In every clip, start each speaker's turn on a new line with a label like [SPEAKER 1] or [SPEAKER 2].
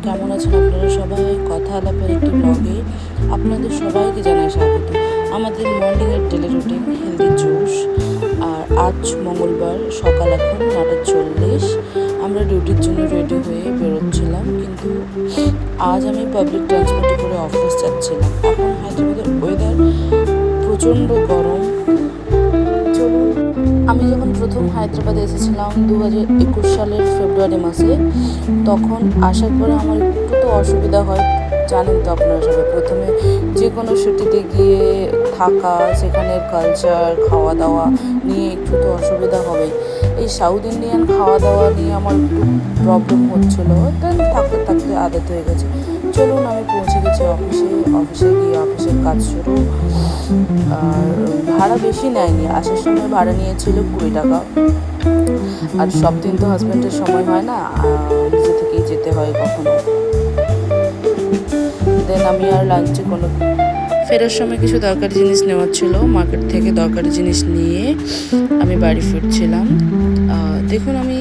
[SPEAKER 1] কেমন আছেন আপনারা সবাই? কথা আলাপের একটি ব্লগে আপনাদের সবাইকে জানাই স্বাগত। আমাদের মর্নিংয়ের ডেলি রুটিন হেলদি জুস। আর আজ মঙ্গলবার, সকাল এখন 9:40। আমরা ডিউটির জন্য রেডি হয়ে বেরোচ্ছিলাম, কিন্তু আজ আমি পাবলিক ট্রান্সপোর্টে করে অফিস যাচ্ছিলাম। এখন হায়দ্রাবাদের ওয়েদার প্রচণ্ড গরম। আমি যখন প্রথম হায়দ্রাবাদে এসেছিলাম 2021 সালের ফেব্রুয়ারি মাসে, তখন আসার পরে আমার একটু তো অসুবিধা হয়। জানেন তো আপনারা সবাই, প্রথমে যে কোনো সিটিতে গিয়ে থাকা, সেখানের কালচার, খাওয়া দাওয়া নিয়ে একটু তো অসুবিধা হবে। এই সাউথ ইন্ডিয়ান খাওয়া দাওয়া নিয়ে আমার একটু প্রবলেম হচ্ছিলো, দেন থাকতে থাকতে আদত হয়ে গেছে। চলুন, আমি পৌঁছে গেছি অফিসে গিয়ে অফিসের কাজ শুরু। আর ভাড়া বেশি নেয়নি, আসার সময় ভাড়া নিয়েছিল 20 টাকা। আর সব দিন তো হাজব্যান্ডের সময় হয় না, নিজে থেকেই যেতে হয় কখনো। দেন আমি আর লাঞ্চে ফেরার সময় কিছু দরকারি জিনিস নেওয়ার ছিল, মার্কেট থেকে দরকারি জিনিস নিয়ে আমি বাড়ি ফিরছিলাম। দেখুন, আমি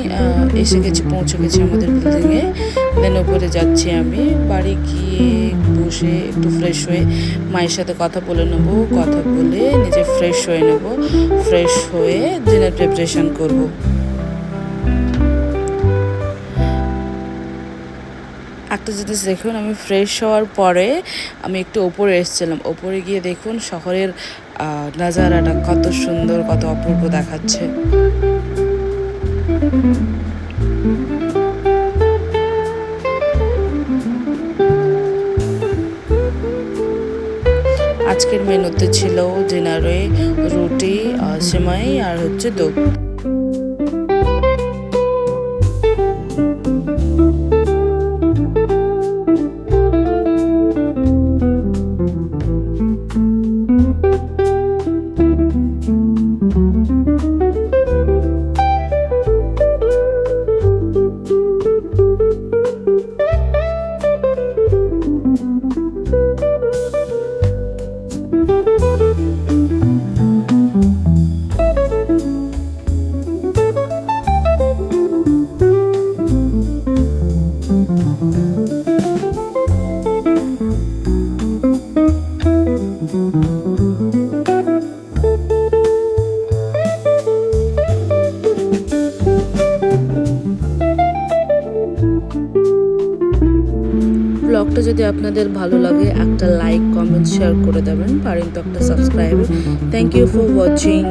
[SPEAKER 1] পৌঁছে গেছি আমাদের বিল্ডিংয়ে। দেন উপরে যাচ্ছি। আমি বাড়ি গিয়ে বসে একটু ফ্রেশ হয়ে মায়ের সাথে কথা বলে নেবো, কথা বলে নিজে ফ্রেশ হয়ে নেব। ফ্রেশ হয়ে ডিনার প্রিপারেশন করব। একটা জিনিস দেখুন, আমি ফ্রেশ হওয়ার পরে আমি একটু ওপরে এসেছিলাম। ওপরে গিয়ে দেখুন শহরের নাজারাটা কত সুন্দর, কত অপূর্ব দেখাচ্ছে। আজকের মেনুতে ছিল ডিনারে রুটি, সেমাই আর হচ্ছে দুধ। ব্লগটা যদি আপনাদের ভালো লাগে, একটা লাইক, কমেন্ট, শেয়ার করে দেবেন। পারেন তো একটা subscribe. Thank you for watching.